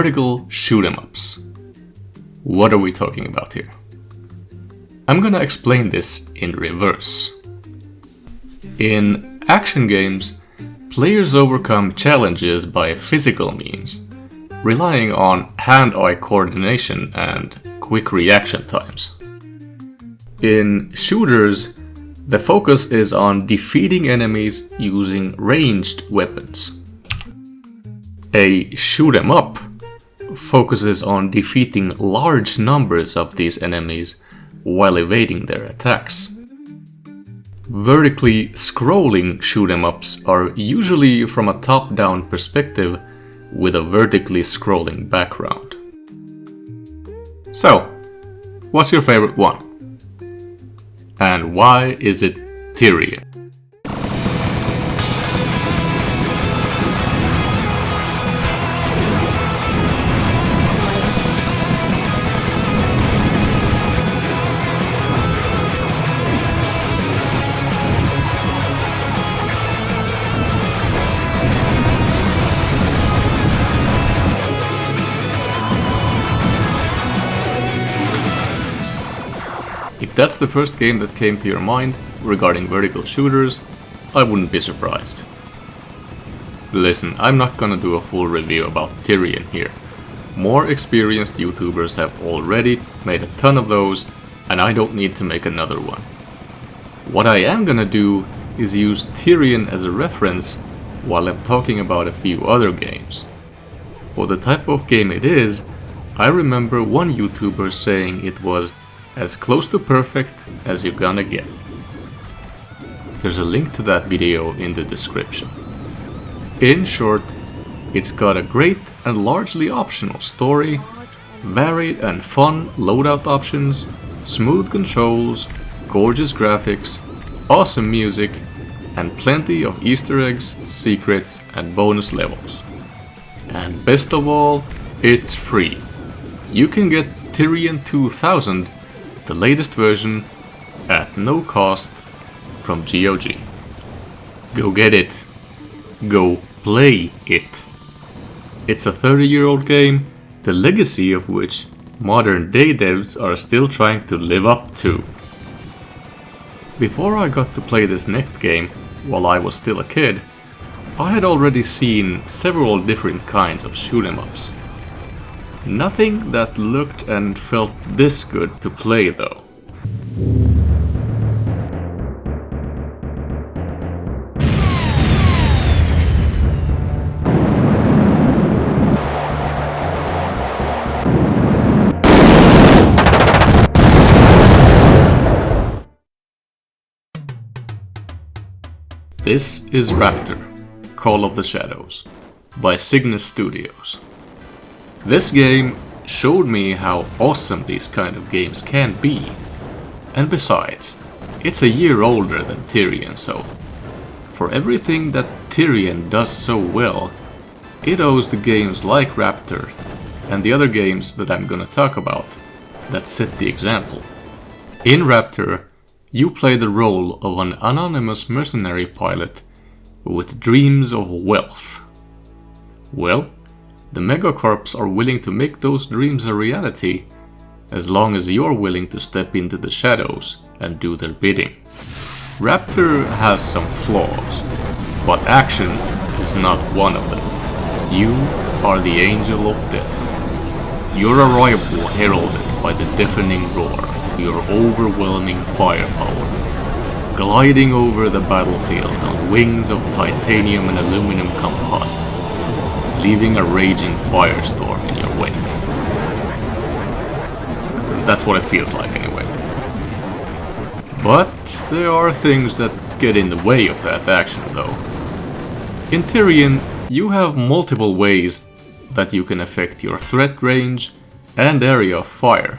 Vertical shoot 'em ups. What are we talking about here? I'm gonna explain this in reverse. In action games, players overcome challenges by physical means, relying on hand-eye coordination and quick reaction times. In shooters, the focus is on defeating enemies using ranged weapons. A shoot 'em up focuses on defeating large numbers of these enemies while evading their attacks. Vertically scrolling shoot 'em ups are usually from a top-down perspective with a vertically scrolling background. So, what's your favorite one? And why is it Tyrian? If that's the first game that came to your mind regarding vertical shooters, I wouldn't be surprised. Listen, I'm not gonna do a full review about Tyrian here. More experienced YouTubers have already made a ton of those, and I don't need to make another one. What I am gonna do is use Tyrian as a reference while I'm talking about a few other games. For the type of game it is, I remember one YouTuber saying it was as close to perfect as you're gonna get. There's a link to that video in the description. In short, it's got a great and largely optional story, varied and fun loadout options, smooth controls, gorgeous graphics, awesome music, and plenty of Easter eggs, secrets, and bonus levels. And best of all, it's free. You can get Tyrian 2000, the latest version, at no cost from GOG. Go get it. Go play it. It's a 30-year-old game, the legacy of which modern day devs are still trying to live up to. Before I got to play this next game, while I was still a kid, I had already seen several different kinds of shoot 'em ups. Nothing that looked and felt this good to play though. This is Raptor, Call of the Shadows, by Cygnus Studios. This game showed me how awesome these kind of games can be, and besides, it's a year older than Tyrian, so for everything that Tyrian does so well, it owes to games like Raptor and the other games that I'm gonna talk about that set the example. In Raptor, you play the role of an anonymous mercenary pilot with dreams of wealth. Well, the megacorps are willing to make those dreams a reality, as long as you're willing to step into the shadows and do their bidding. Raptor has some flaws, but action is not one of them. You are the angel of death. Your arrival heralded by the deafening roar of your overwhelming firepower, gliding over the battlefield on wings of titanium and aluminum composite, leaving a raging firestorm in your wake. That's what it feels like anyway. But there are things that get in the way of that action though. In Tyrian, you have multiple ways that you can affect your threat range and area of fire.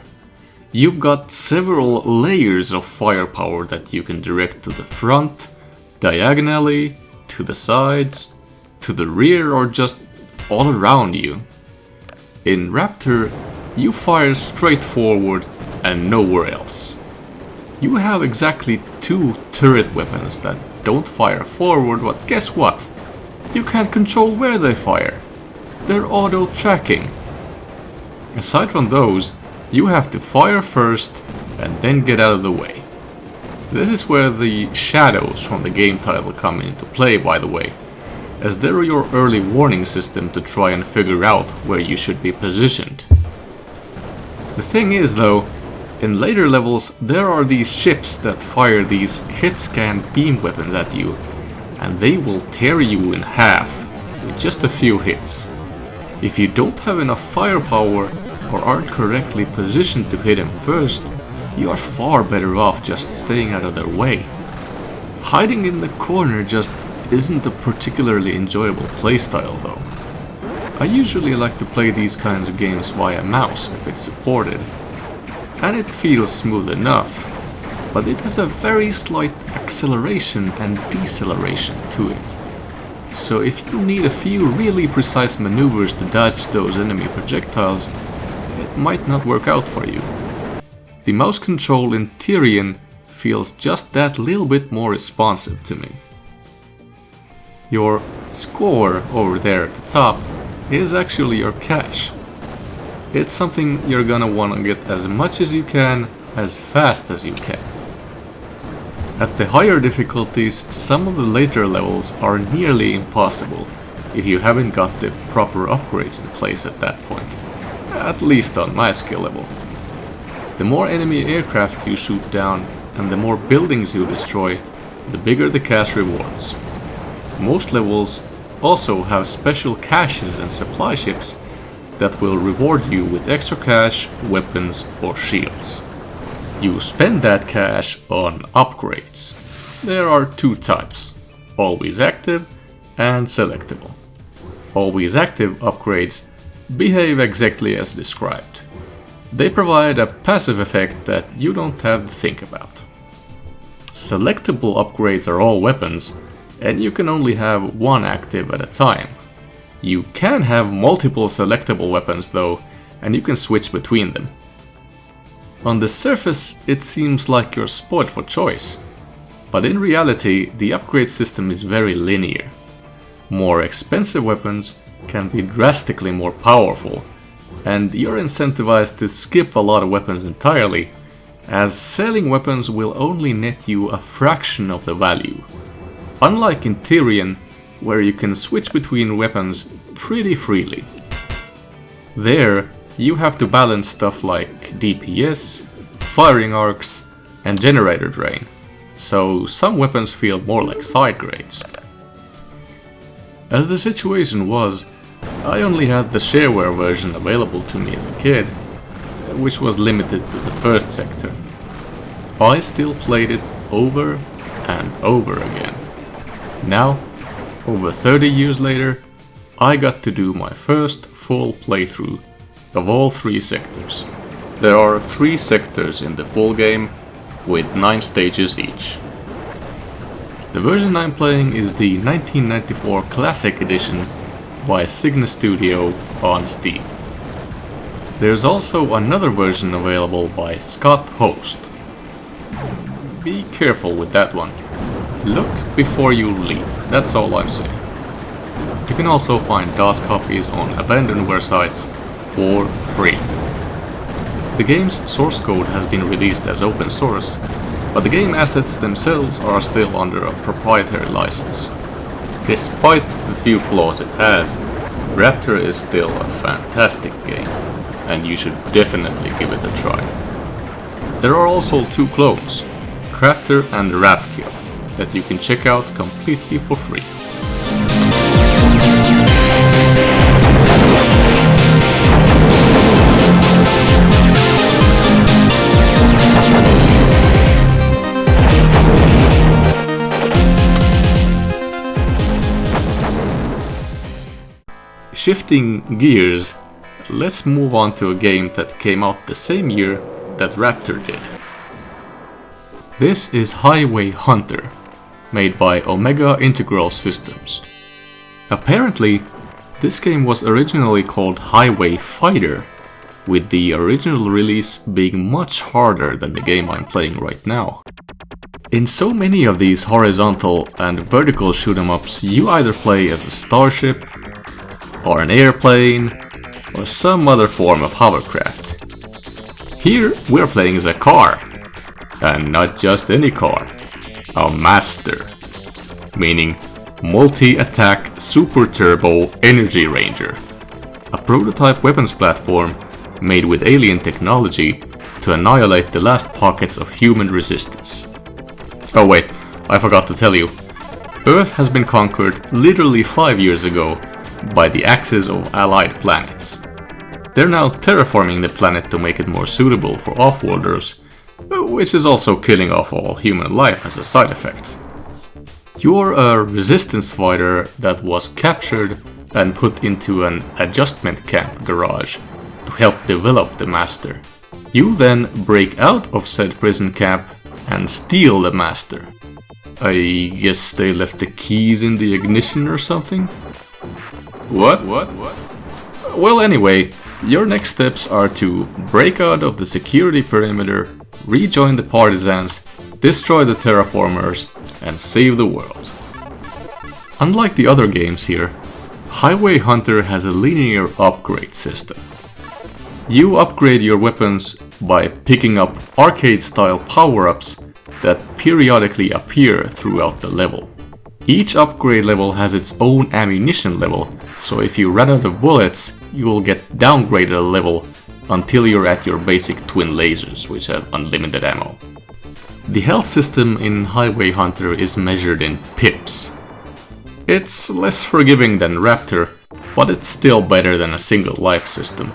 You've got several layers of firepower that you can direct to the front, diagonally, to the sides, to the rear, or just all around you. In Raptor, you fire straight forward and nowhere else. You have exactly 2 turret weapons that don't fire forward, but guess what? You can't control where they fire. They're auto-tracking, Aside from those, you have to fire first and then get out of the way. This is where the shadows from the game title come into play, by the way, as they're your early warning system to try and figure out where you should be positioned. The thing is though, in later levels there are these ships that fire these hit-scan beam weapons at you, and they will tear you in half with just a few hits. If you don't have enough firepower or aren't correctly positioned to hit them first, you are far better off just staying out of their way. Hiding in the corner just isn't a particularly enjoyable playstyle though. I usually like to play these kinds of games via mouse if it's supported, and it feels smooth enough, but it has a very slight acceleration and deceleration to it. So if you need a few really precise maneuvers to dodge those enemy projectiles, it might not work out for you. The mouse control in Tyrian feels just that little bit more responsive to me. Your score over there at the top is actually your cash. It's something you're gonna wanna get as much as you can, as fast as you can. At the higher difficulties, some of the later levels are nearly impossible if you haven't got the proper upgrades in place at that point, at least on my skill level. The more enemy aircraft you shoot down and the more buildings you destroy, the bigger the cash rewards. Most levels also have special caches and supply ships that will reward you with extra cash, weapons or shields. You spend that cash on upgrades. There are two types, always active and selectable. Always active upgrades behave exactly as described. They provide a passive effect that you don't have to think about. Selectable upgrades are all weapons, and you can only have one active at a time. You can have multiple selectable weapons though, and you can switch between them. On the surface it seems like you're spoiled for choice, but in reality the upgrade system is very linear. More expensive weapons can be drastically more powerful, and you're incentivized to skip a lot of weapons entirely, as selling weapons will only net you a fraction of the value. Unlike in Tyrian, where you can switch between weapons pretty freely. There, you have to balance stuff like DPS, firing arcs, and generator drain, so some weapons feel more like side grades. As the situation was, I only had the shareware version available to me as a kid, which was limited to the first sector. I still played it over and over again. Now, over 30 years later, I got to do my first full playthrough of all 3 sectors. There are 3 sectors in the full game, with 9 stages each. The version I'm playing is the 1994 Classic Edition by Signa Studio on Steam. There's also another version available by Scott Host. Be careful with that one. Look before you leap, that's all I'm saying. You can also find DOS copies on abandonware sites for free. The game's source code has been released as open source, but the game assets themselves are still under a proprietary license. Despite the few flaws it has, Raptor is still a fantastic game, and you should definitely give it a try. There are also 2 clones, Raptor and Raptor, that you can check out completely for free. Shifting gears, let's move on to a game that came out the same year that Raptor did. This is Highway Hunter, made by Omega Integral Systems. Apparently, this game was originally called Highway Fighter, with the original release being much harder than the game I'm playing right now. In so many of these horizontal and vertical shoot 'em ups, you either play as a starship, or an airplane, or some other form of hovercraft. Here we're playing as a car, and not just any car, a master, meaning multi-attack super turbo energy ranger, a prototype weapons platform made with alien technology to annihilate the last pockets of human resistance. Oh wait, I forgot to tell you, Earth has been conquered literally 5 years ago by the Axis of allied planets. They're now terraforming the planet to make it more suitable for off-worlders, which is also killing off all human life as a side effect. You're a resistance fighter that was captured and put into an adjustment camp garage to help develop the master. You then break out of said prison camp and steal the master. I guess they left the keys in the ignition or something? What? Well, anyway, your next steps are to break out of the security perimeter, rejoin the partisans, destroy the terraformers, and save the world. Unlike the other games here, Highway Hunter has a linear upgrade system. You upgrade your weapons by picking up arcade-style power-ups that periodically appear throughout the level. Each upgrade level has its own ammunition level, so if you run out of bullets, you will get downgraded a level until you're at your basic twin lasers, which have unlimited ammo. The health system in Highway Hunter is measured in pips. It's less forgiving than Raptor, but it's still better than a single life system.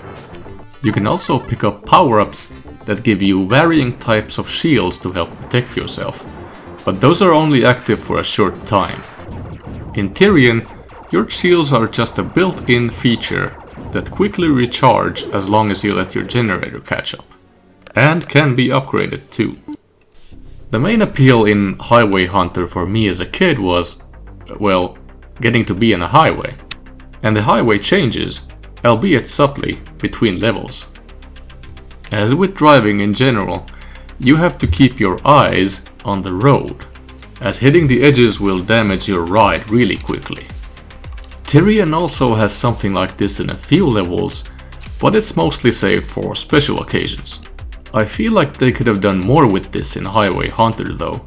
You can also pick up power-ups that give you varying types of shields to help protect yourself, but those are only active for a short time. In Tyrian, your shields are just a built-in feature that quickly recharge as long as you let your generator catch up, and can be upgraded too. The main appeal in Highway Hunter for me as a kid was, well, getting to be on a highway. And the highway changes, albeit subtly, between levels. As with driving in general, you have to keep your eyes on the road, as hitting the edges will damage your ride really quickly. Tyrian also has something like this in a few levels, but it's mostly saved for special occasions. I feel like they could have done more with this in Highway Hunter though,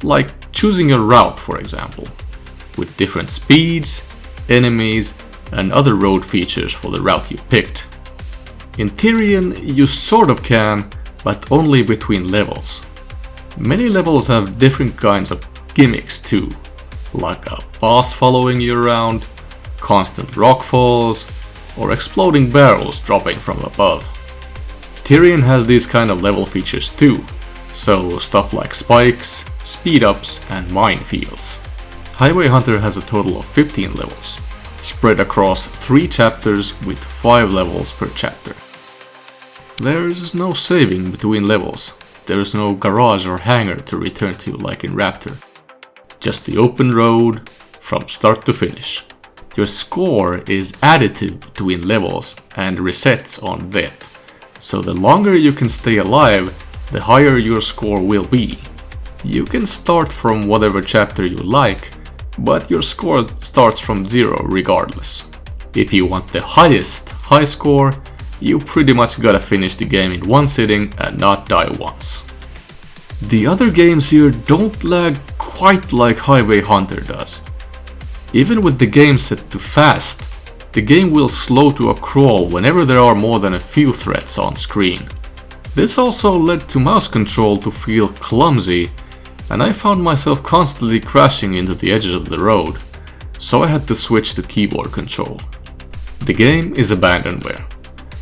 like choosing a route for example, with different speeds, enemies, and other road features for the route you picked. In Tyrian, you sort of can, but only between levels. Many levels have different kinds of gimmicks too, like a boss following you around, constant rock falls, or exploding barrels dropping from above. Tyrian has these kind of level features too, so stuff like spikes, speed ups, and minefields. Highway Hunter has a total of 15 levels, spread across 3 chapters with 5 levels per chapter. There is no saving between levels, there is no garage or hangar to return to like in Raptor. Just the open road from start to finish. Your score is additive between levels and resets on death, so the longer you can stay alive, the higher your score will be. You can start from whatever chapter you like, but your score starts from 0 regardless. If you want the highest high score, you pretty much gotta finish the game in one sitting and not die once. The other games here don't lag quite like Highway Hunter does. Even with the game set to fast, the game will slow to a crawl whenever there are more than a few threats on screen. This also led to mouse control to feel clumsy, and I found myself constantly crashing into the edges of the road, so I had to switch to keyboard control. The game is abandonware.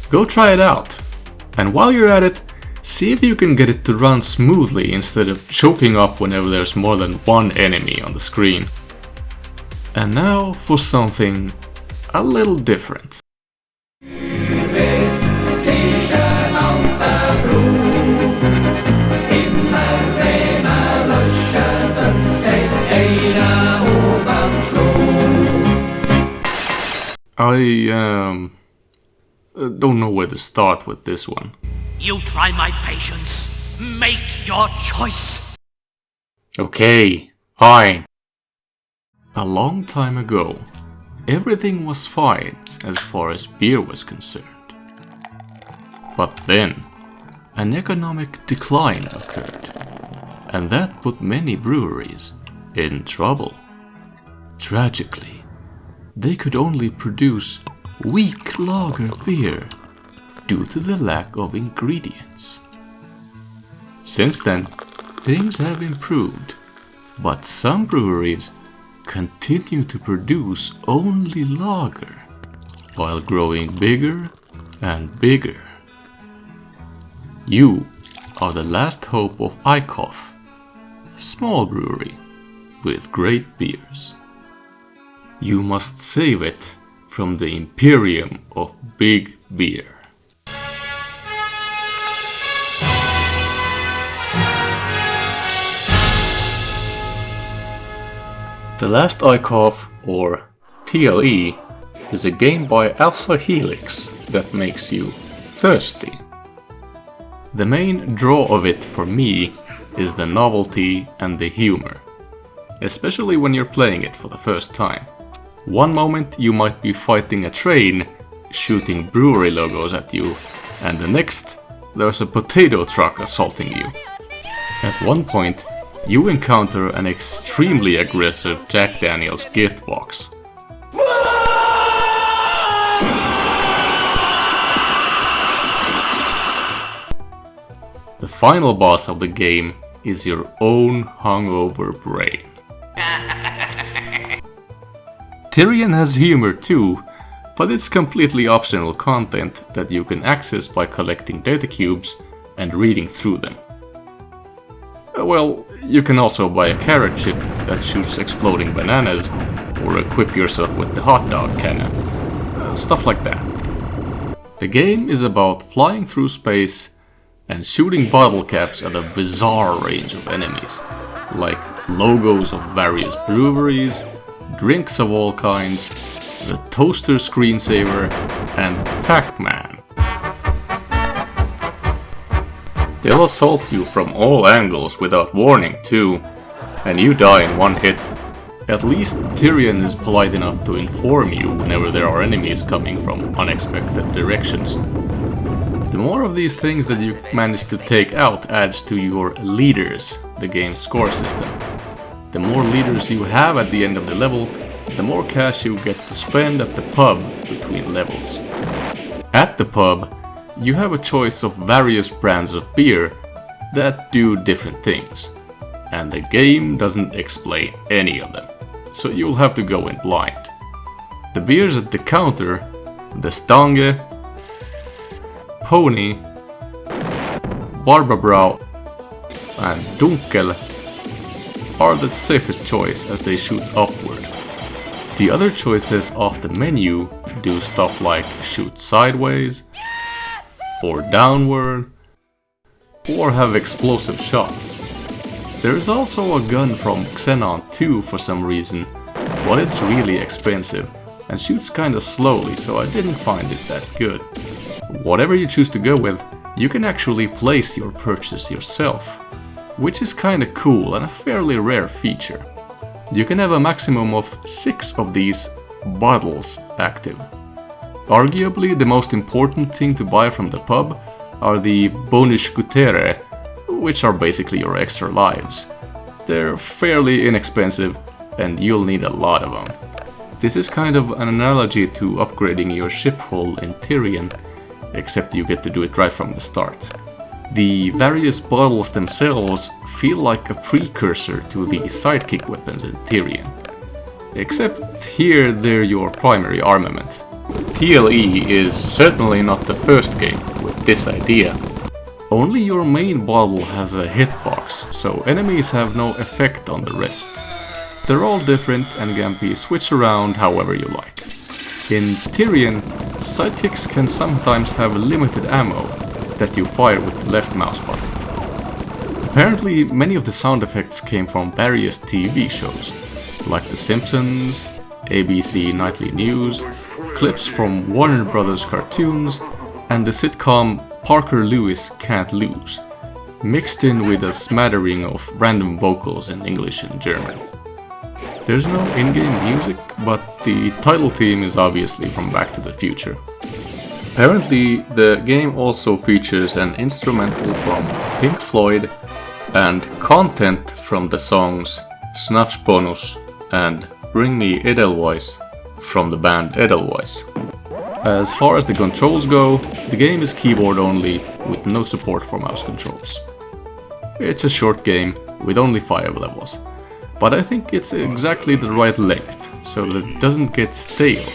Go try it out, and while you're at it, see if you can get it to run smoothly instead of choking up whenever there's more than one enemy on the screen. And now for something a little different. I don't know where to start with this one. You try my patience. Make your choice. Okay, fine. A long time ago, everything was fine as far as beer was concerned. But then, an economic decline occurred, and that put many breweries in trouble. Tragically, they could only produce weak lager beer due to the lack of ingredients. Since then, things have improved, but some breweries continue to produce only lager, while growing bigger and bigger. You are the last hope of Eichof, a small brewery with great beers. You must save it from the Imperium of big beer. The Last Eichof, or TLE, is a game by Alpha Helix that makes you thirsty. The main draw of it for me is the novelty and the humor, especially when you're playing it for the first time. One moment you might be fighting a train, shooting brewery logos at you, and the next there's a potato truck assaulting you. At one point, you encounter an extremely aggressive Jack Daniels gift box. The final boss of the game is your own hungover brain. Tyrian has humor too, but it's completely optional content that you can access by collecting data cubes and reading through them. Well, you can also buy a carrot chip that shoots exploding bananas, or equip yourself with the hot dog cannon. Stuff like that. The game is about flying through space and shooting bottle caps at a bizarre range of enemies, like logos of various breweries, drinks of all kinds, the toaster screensaver, and Pac-Man. They'll assault you from all angles without warning too, and you die in one hit. At least Tyrian is polite enough to inform you whenever there are enemies coming from unexpected directions. The more of these things that you manage to take out adds to your leaders, the game's score system. The more leaders you have at the end of the level, the more cash you get to spend at the pub between levels. At the pub, you have a choice of various brands of beer that do different things, and the game doesn't explain any of them, so you'll have to go in blind. The beers at the counter, the Stange, Pony, Barbabrau, and Dunkel, are the safest choice as they shoot upward. The other choices off the menu do stuff like shoot sideways, or downward, or have explosive shots. There is also a gun from Xenon 2 for some reason, but it's really expensive and shoots kinda slowly, so I didn't find it that good. Whatever you choose to go with, you can actually place your purchase yourself, which is kinda cool and a fairly rare feature. You can have a maximum of 6 of these bottles active. Arguably the most important thing to buy from the pub are the bonus gutere, which are basically your extra lives. They're fairly inexpensive and you'll need a lot of them. This is kind of an analogy to upgrading your ship hull in Tyrian, except you get to do it right from the start. The various bottles themselves feel like a precursor to the sidekick weapons in Tyrian, except here they're your primary armament. TLE is certainly not the first game with this idea. Only your main bottle has a hitbox, so enemies have no effect on the rest. They're all different and can be switched around however you like. In Tyrian, sidekicks can sometimes have limited ammo that you fire with the left mouse button. Apparently, many of the sound effects came from various TV shows, like The Simpsons, ABC Nightly News, clips from Warner Brothers cartoons, and the sitcom Parker Lewis Can't Lose, mixed in with a smattering of random vocals in English and German. There's no in-game music, but the title theme is obviously from Back to the Future. Apparently, the game also features an instrumental from Pink Floyd and content from the songs Snapsbonus and Bring Me Edelweiss from the band Edelweiss. As far as the controls go, the game is keyboard only with no support for mouse controls. It's a short game with only 5 levels, but I think it's exactly the right length so that it doesn't get stale,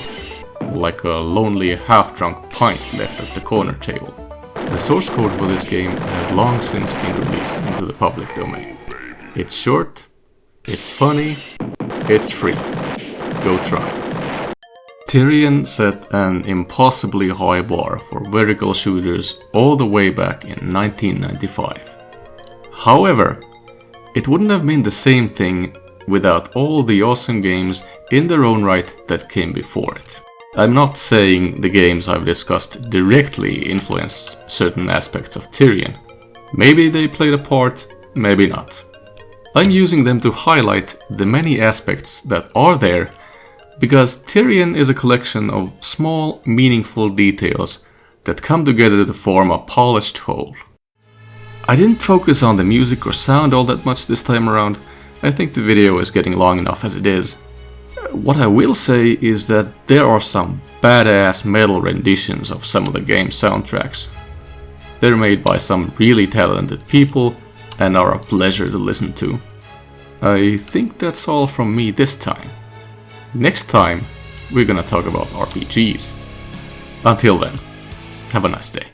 like a lonely half-drunk pint left at the corner table. The source code for this game has long since been released into the public domain. It's short, it's funny, it's free. Go try it. Tyrian set an impossibly high bar for vertical shooters all the way back in 1995. However, it wouldn't have been the same thing without all the awesome games in their own right that came before it. I'm not saying the games I've discussed directly influenced certain aspects of Tyrian. Maybe they played a part, maybe not. I'm using them to highlight the many aspects that are there, because Tyrian is a collection of small, meaningful details that come together to form a polished whole. I didn't focus on the music or sound all that much this time around. I think the video is getting long enough as it is. What I will say is that there are some badass metal renditions of some of the game's soundtracks. They're made by some really talented people and are a pleasure to listen to. I think that's all from me this time. Next time, we're gonna talk about RPGs. Until then, have a nice day.